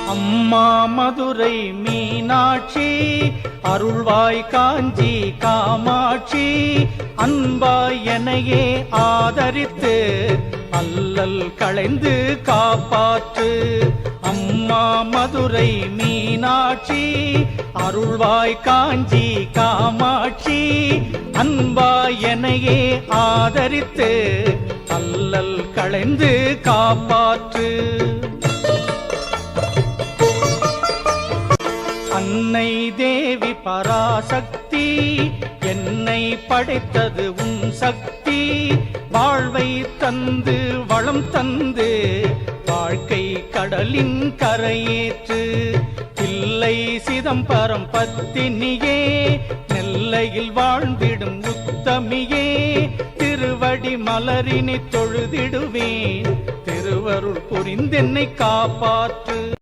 அம்மா மதுரை மீனாட்சி, அருள்வாய் காஞ்சி காமாட்சி, அன்பாய் எனையே ஆதரித்து அல்லல் களைந்து காப்பாற்று. அம்மா மதுரை மீனாட்சி, அருள்வாய் காஞ்சி காமாட்சி, அன்பாய் எனையே ஆதரித்து அல்லல் களைந்து காப்பாற்று. அன்னை தேவி பராசக்தி, என்னை படைத்தது உன் சக்தி. வாழ்வை தந்து வளம் தந்து வாழ்க்கை கடலின் கரையேற்று. தில்லை சிதம்பரம் பத்தினியே, நெல்லையில் வாழ்ந்திடும் உத்தமியே, திருவடி மலரினை தொழுதிடுவேன். திருவருள் புரிந்தென்னை காப்பாற்று.